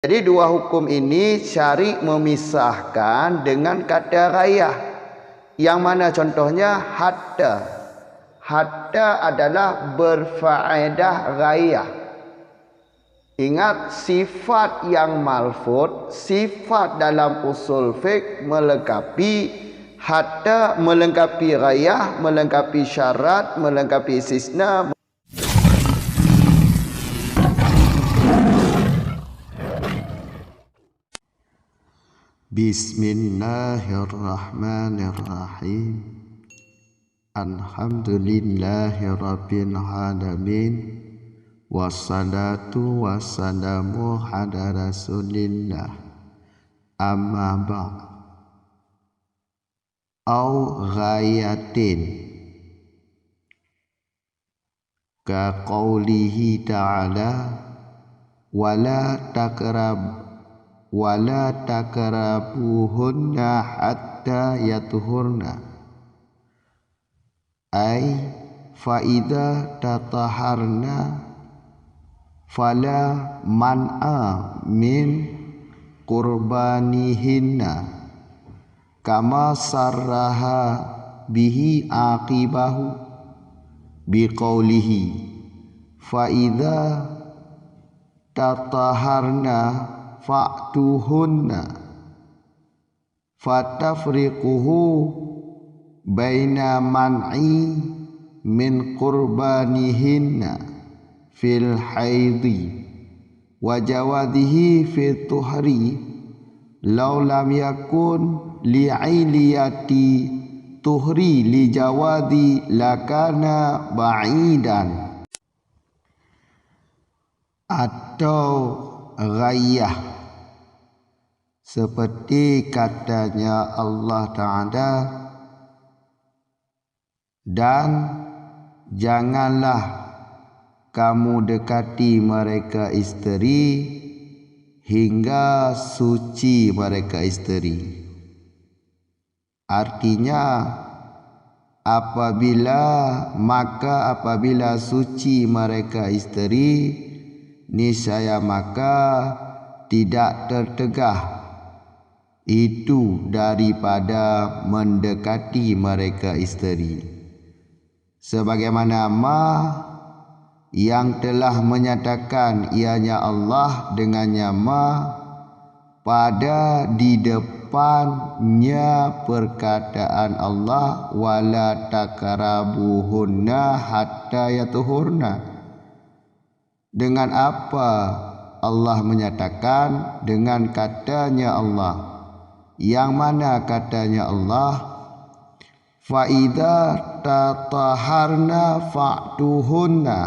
Jadi dua hukum ini syari memisahkan dengan kata rayah. Yang mana contohnya hatta. Hatta adalah berfaedah rayah. Ingat sifat yang malfud, sifat dalam usul fiqh melengkapi hatta, melengkapi rayah, melengkapi syarat, melengkapi istisna. Bismillahirrahmanirrahim. Alhamdulillahirabbil alamin. Wassalatu wassalamu ala Rasulillah. Amma ba'd. Au ghayatin ka qaulihi ta'ala wala takrabuhunna hatta yatuhurna, ay faida tataharna fala man'a min qurbanihinna kama sarraha bihi aqibahu biqaulihi faida tataharna fa'tuhunna fatafriquhu baina man'i min qurbanihinna fil haidhi wa jawadihi fi tuhri law lam yakun li'iliyati tuhri li jawadi lakana ba'idan. Atau ghayah seperti katanya Allah Ta'ala, dan janganlah kamu dekati mereka isteri hingga suci mereka isteri. Artinya apabila suci mereka isteri, niscaya maka tidak tertegah itu daripada mendekati mereka isteri. Sebagaimana yang telah menyatakan ianya Allah dengannya pada di depannya perkataan Allah wala takarabuhunna hatta yatuhurna. Dengan apa Allah menyatakan? Dengan katanya Allah. Yang mana katanya Allah? Faida tataharna fa'tuhunna.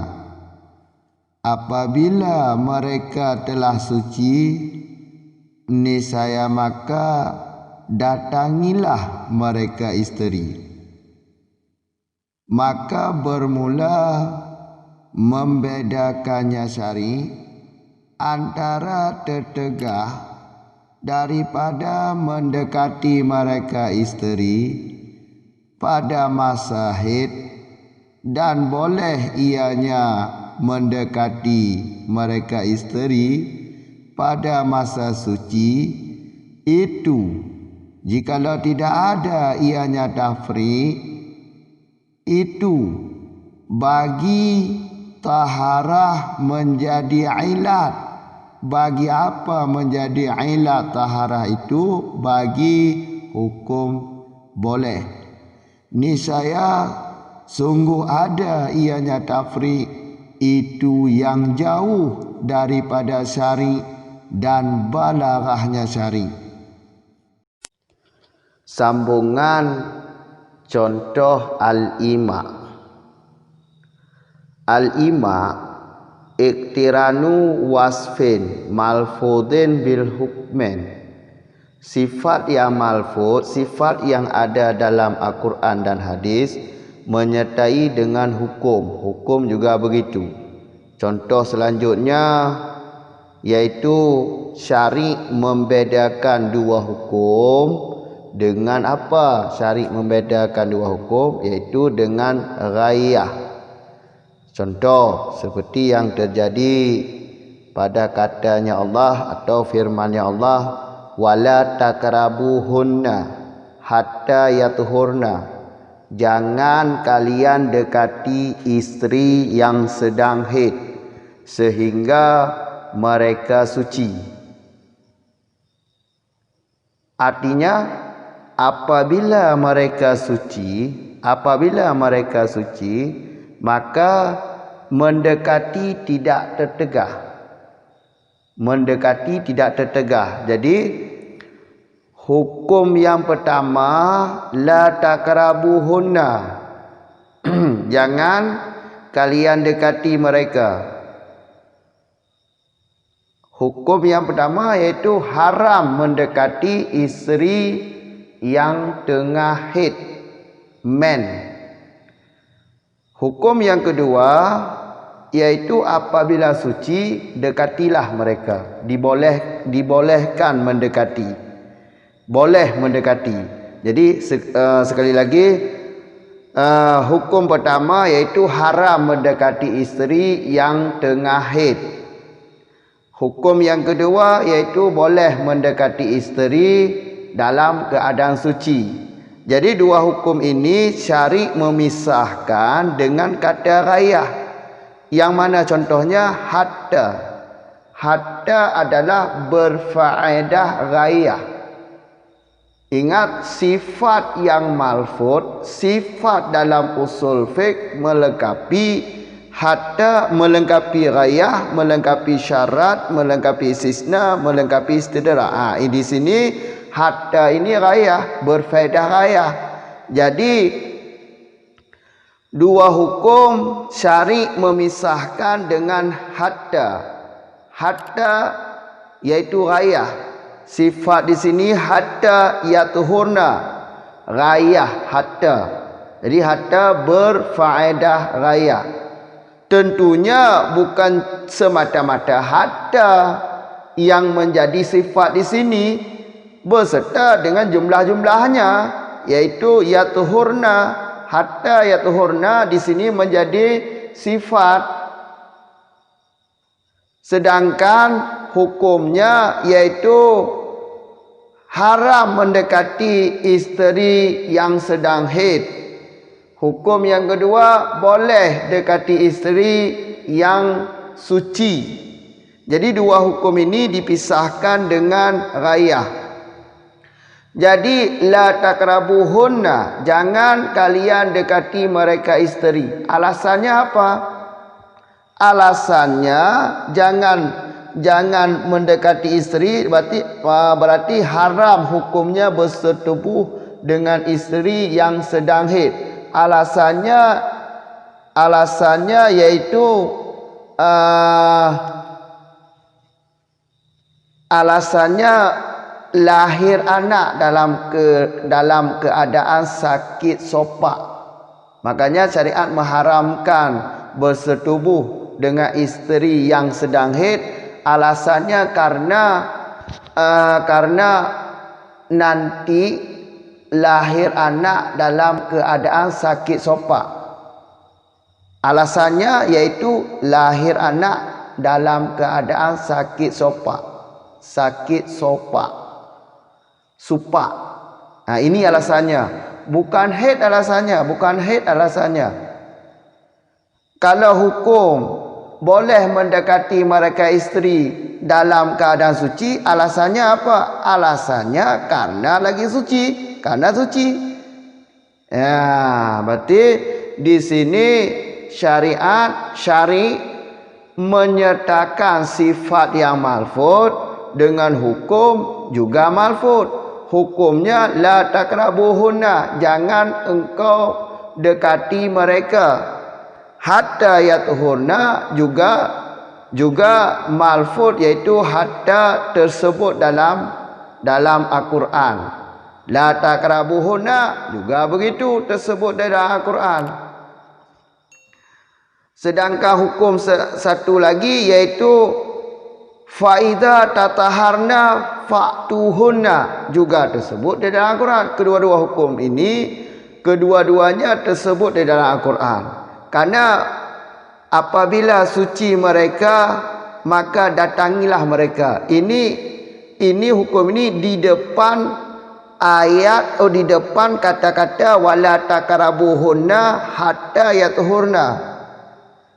Apabila mereka telah suci, niscaya maka datangilah mereka isteri. Maka bermula membedakannya syari antara tertegah daripada mendekati mereka isteri pada masa haid dan boleh ianya mendekati mereka isteri pada masa suci, itu jikalau tidak ada ianya tafriq, itu bagi taharah menjadi ilat. Bagi apa menjadi ilat taharah itu? Bagi hukum boleh. Niscaya sungguh ada ianya tafriq, itu yang jauh daripada syari dan balaghahnya syari. Sambungan contoh al-ima. Al-ima iktiranu wasfin malfudin bil hukmen. Sifat yang malfud, sifat yang ada dalam Al-Quran dan hadis menyertai dengan hukum. Hukum juga begitu. Contoh selanjutnya yaitu syari membedakan dua hukum. Dengan apa syari membedakan dua hukum? Yaitu dengan ghayah. Contoh seperti yang terjadi pada katanya Allah atau firman-Nya Allah, wala takrabuhunna hatta yatuhurna. Jangan kalian dekati istri yang sedang haid sehingga mereka suci. Artinya apabila mereka suci, maka mendekati tidak tertegah. Jadi hukum yang pertama, la takrabuhunna. Jangan kalian dekati mereka. Hukum yang pertama iaitu haram mendekati isteri yang tengah haid, men. Hukum yang kedua iaitu apabila suci, dekatilah mereka. Dibolehkan mendekati. Boleh mendekati. Jadi sekali lagi, hukum pertama iaitu haram mendekati isteri yang tengah haid. Hukum yang kedua iaitu boleh mendekati isteri dalam keadaan suci. Jadi dua hukum ini syari memisahkan dengan kata rayah. Yang mana contohnya hatta. Hatta adalah berfaedah rayah. Ingat, sifat yang malfud, sifat dalam usul fiqh melengkapi hatta, melengkapi rayah, melengkapi syarat, melengkapi istisna, melengkapi istidrak. Di sini hatta ini rayah, berfaedah rayah. Jadi dua hukum syari memisahkan dengan hatta. Hatta yaitu rayah. Sifat di sini hatta yatuhurna. Rayah hatta. Jadi hatta berfaedah rayah. Tentunya bukan semata-mata hatta yang menjadi sifat di sini, beserta dengan jumlah-jumlahnya, yaitu yatuhurna. Hatta yatuhurna di sini menjadi sifat. Sedangkan hukumnya yaitu haram mendekati isteri yang sedang haid. Hukum yang kedua, boleh dekati isteri yang suci. Jadi dua hukum ini dipisahkan dengan rayah. Jadi la takrabuhunna, jangan kalian dekati mereka isteri. Alasannya apa? Alasannya jangan mendekati isteri berarti haram hukumnya bersetubuh dengan isteri yang sedang haid. Alasannya yaitu lahir anak dalam keadaan sakit sopak. Makanya syariat mengharamkan bersetubuh dengan isteri yang sedang haid. Alasannya karena nanti lahir anak dalam keadaan sakit sopak. Alasannya yaitu lahir anak dalam keadaan sakit sopak. Sakit sopak. Supak. Ini alasannya. Bukan haid alasannya. Kalau hukum boleh mendekati mereka isteri dalam keadaan suci, alasannya apa? Alasannya karena lagi suci. Karena suci. Ya, berarti di sini syari menyertakan sifat yang malfud dengan hukum juga malfud. Hukumnya la takrabuhunna, jangan engkau dekati mereka. Hatta yatuhurna juga malfud, yaitu hatta tersebut dalam Al-Quran. La takrabuhunna juga begitu tersebut dalam Al-Quran. Sedangkan hukum satu lagi yaitu faida tataharna fa'tuhunna juga tersebut di dalam Al-Quran. Kedua-dua hukum ini kedua-duanya tersebut di dalam Al-Quran. Karena apabila suci mereka maka datangilah mereka. Ini hukum ini di depan ayat atau di depan kata-kata wala takarabuhunna hatta yatuhurna.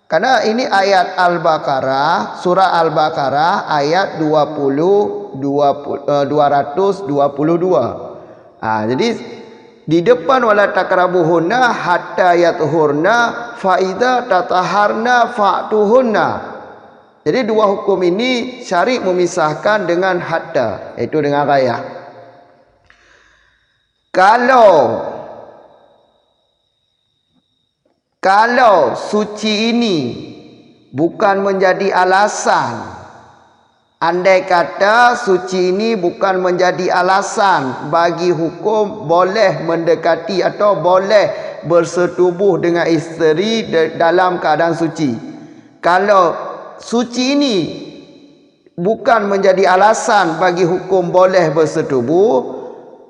Karena ini ayat Al-Baqarah, surah Al-Baqarah ayat 222. Jadi di depan wala takrabuhunna hatta yatuhurna fa idza tataharna fa'tuhunna. Jadi dua hukum ini syari' memisahkan dengan hatta, iaitu dengan rayah. Kalau suci ini bukan menjadi alasan, andai kata suci ini bukan menjadi alasan bagi hukum boleh mendekati atau boleh bersetubuh dengan isteri dalam keadaan suci. Kalau suci ini bukan menjadi alasan bagi hukum boleh bersetubuh,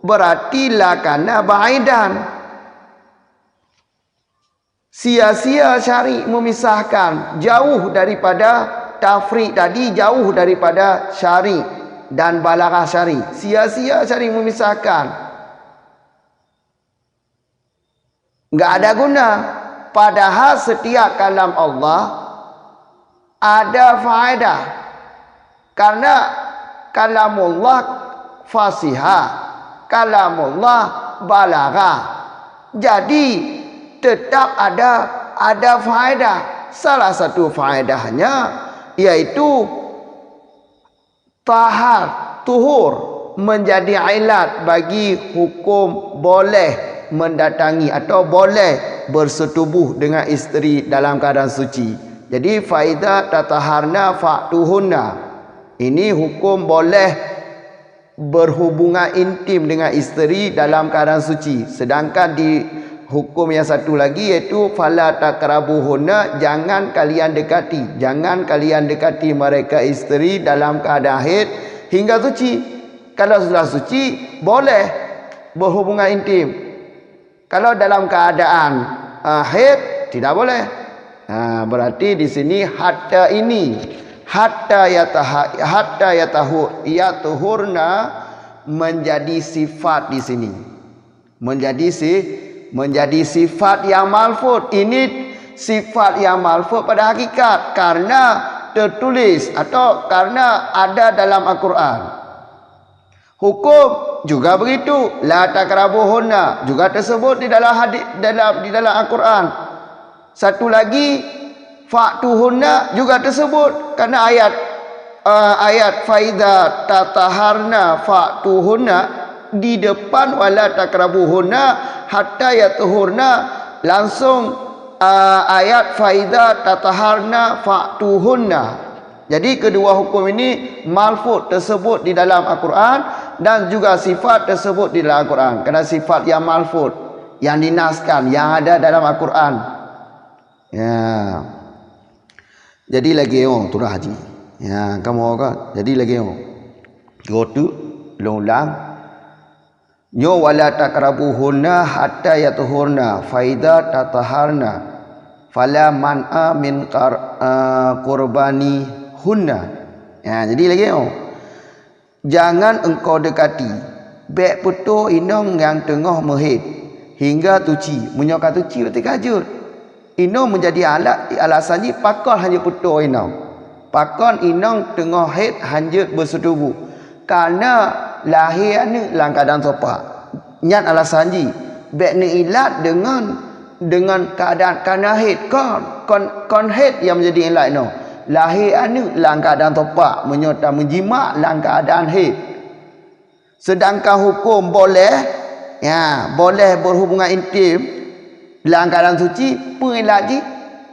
berarti lakana ba'idan. Sia-sia syari' memisahkan, jauh daripada tafriq tadi, jauh daripada syari' dan balaghah syari'. Sia-sia syari' memisahkan, enggak ada guna. Padahal setiap kalam Allah ada faedah, karena kalamullah fasihah, kalamullah balaghah. Jadi tetap ada faedah. Salah satu faedahnya yaitu tuhur menjadi ilat bagi hukum boleh mendatangi atau boleh bersetubuh dengan isteri dalam keadaan suci. Jadi faida tataharna fa'tuhunna, ini hukum boleh berhubungan intim dengan isteri dalam keadaan suci. Sedangkan di hukum yang satu lagi iaitu fala takrabuhunna, jangan kalian dekati mereka isteri dalam keadaan haid hingga suci. Kalau sudah suci boleh berhubungan intim. Kalau dalam keadaan haid tidak boleh. Berarti di sini hatta ini hatta yatuhurna menjadi sifat di sini. Menjadi sifat yang malfud. Ini sifat yang malfud pada hakikat karena tertulis atau karena ada dalam Al-Quran. Hukum juga begitu, la takrabuhunna juga tersebut di dalam hadis, di dalam Al-Quran. Satu lagi fa'tuhunna juga tersebut karena ayat faida tataharna fa'tuhunna di depan wala takrabuhunna hatta yatuhurna, langsung ayat faida tataharna fa'tuhunna. Jadi kedua hukum ini malfud tersebut di dalam Al-Quran dan juga sifat tersebut di dalam Al-Quran. Kerana sifat yang malfud, yang dinaskan, yang ada dalam Al-Quran. Ya. Jadi lagi turah haji. Ya, kamu kan? Jadi lagi gotu ulang. Nyo wala takrabuhunna hatta yatuhurna faida tataharna fala man'a min qurbani hunna. Ya, jadi lagi jangan engkau dekati bek putu inong yang tengah mahid hingga tuci. Menyokat tuci berarti kajut. Inong menjadi alasannya pakon hanya putu inong. Pakon inong tengah haid hanjut bersetubuh. Karena lahir ni dalam keadaan sopak. Nyat alasanji bek ni ilat dengan keadaan kana haid kon haid yang menjadi ilat no. Lahir ni dalam keadaan sopak, menyota menjimak dalam keadaan haid. Sedangkan hukum boleh boleh berhubungan intim dalam keadaan suci, pengilat ji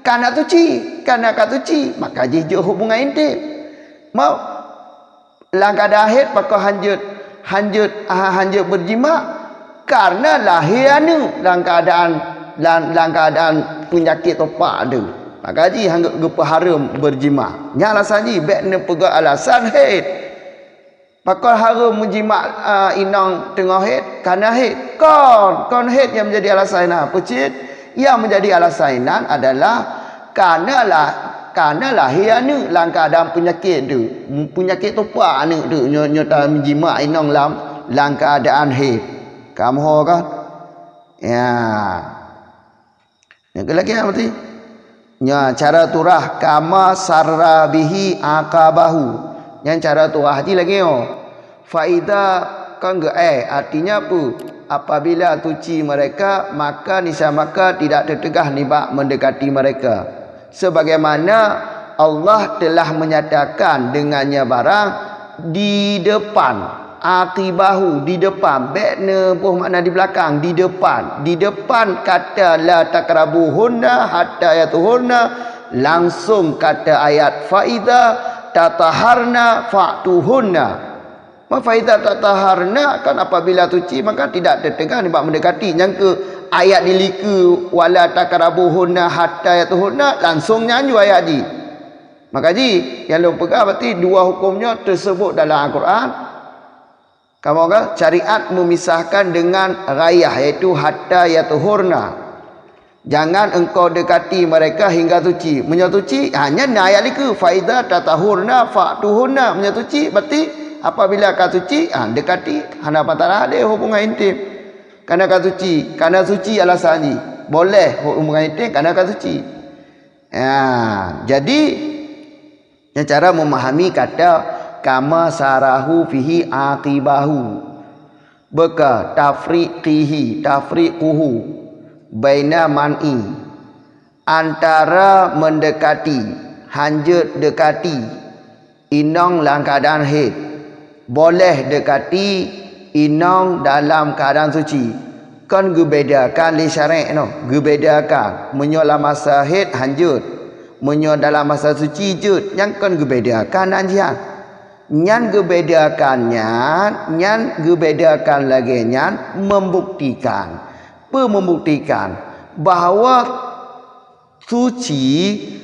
kana tuci, maka ji hubungan intim. Mau dalam keadaan haid pakau hanjut berjima karena lahirnya dalam keadaan penyakit topak ada. Maka ji hanggap gepa harum berjima. Nya alasan ji bek ne pegak alasan haid. Pakau harum menjima inang tengah haid karena haid. Kon haid yang menjadi alasan apa cik? Yang menjadi alasan adalah karena Karena lahir anak dalam keadaan penyakit tu. Penyakit tu apa anak tu? Nyata menjimak inang dalam keadaan haid. Kamu ho kan? Ya. Yang lagi apa tu? Ya, cara turah kama sarra bihi aqabahu. Yang cara turah haji lagi yo. Faida kan artinya apa? Apabila tuci mereka, maka niscaya tidak tertegah nibak mendekati mereka. Sebagaimana Allah telah menyatakan dengannya barang di depan, aqibahu di depan, bakna buh makna di belakang, di depan kata la takrabuhunna hatta yatuhunna, langsung kata ayat faida tataharna fa'tuhunna. Faida tataharna kan apabila tuci maka tidak tertegah nibak mendekati. Yang ke ayat dilika wala takrabuhunna hatta yatuhunna, langsung nyanyi ayat ni. Maka ji yang lu pegang berarti dua hukumnya tersebut dalam Al-Quran. Kamu kan syariat memisahkan dengan rayah, iaitu hatta yatuhurna. Jangan engkau dekati mereka hingga tuci. Menyatuci hanya ayat lika faida tatahurna fa'tuhunna, menyatuci berarti apabila kau suci, dekati hana patara ada hubungan intim. Karena kau suci, karena suci alasan ni. Boleh hubungan intim karena kau suci. Jadi yang cara memahami kata kama sarahu fihi aqibahu. Beka tafriquhu baina man'i, antara mendekati, hanjut dekati inong dalam keadaan haid, boleh dekati inong dalam keadaan suci. Kan gebedakan li syara' no, gebedakan menyolah masa haid hanjut, menyo dalam masa suci jut, yang kan gebedakan anjian. Nyan gebedakannya, nyan gebedakan lagi nyan membuktikan bahawa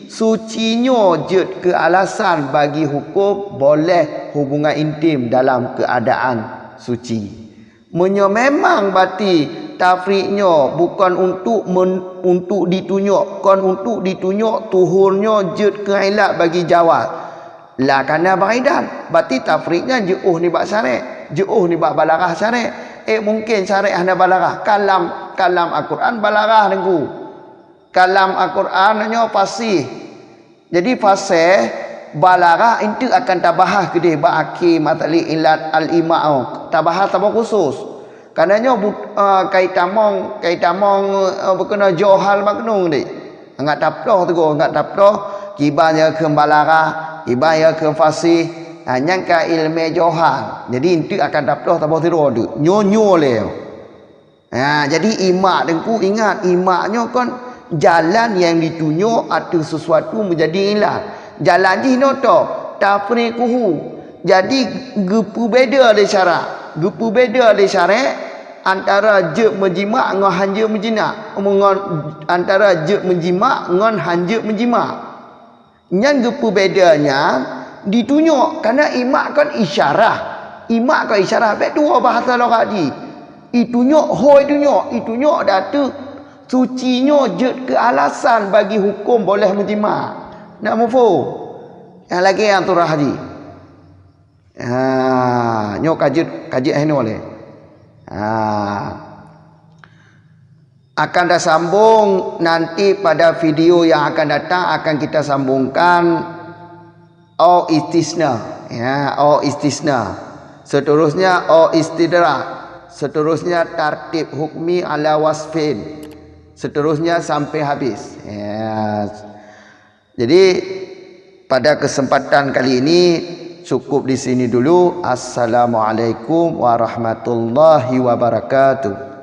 sucinya jut ke alasan bagi hukum boleh hubungan intim dalam keadaan suci. Menyo memang berarti tafriqnya bukan untuk ditunjuk, kon untuk ditunjuk tuhurnya jut ke ilat bagi jawab. Lah kerana baidan, berarti tafriqnya jauh ni bak syara', jauh ni bak balarah syara'. Mungkin syara' hanya balarah. Kalam Al-Quran balarah nengku. Kalam Al-Quran hanya fasih. Jadi fasih balarah itu akan tabahah kedih bak akhir matali ilat al-ima'u. Tabahah khusus. Karenanya kaitamong berkena johal maknung ni. Enggak taploh tu go, enggak taploh kibanya ke balarah, kibanya ke fasih, hanya ka ilmu johal. Jadi itu akan taploh tabah tiru tu. Nyonyo le. Jadi imak dengku ingat imaknya kan jalan yang ditunjuk atau sesuatu menjadi ilah. Jalan ji noto tafriquhu. Jadi gepu beda le syarat. Gepu beda le syarat antara je menjimak dengan hanja menjinak. Antara je menjimak dengan hanja menjimak. Yang gepu bedanya ditunjuk karena imak kan isyarah. Imak kan isyarah. Baik dua bahasa lorak ji. Itunjuk hoi itunjuk datu sucinya je ke alasan bagi hukum boleh menjimak. Nak mufo. Yang lagi yang turah haji. Nyok kajit ini boleh. Akan dah sambung nanti pada video yang akan datang, akan kita sambungkan istisna, istisna. Seterusnya istidrak. Seterusnya tartib hukmi ala wasfin. Seterusnya sampai habis. Jadi pada kesempatan kali ini cukup di sini dulu. Assalamualaikum warahmatullahi wabarakatuh.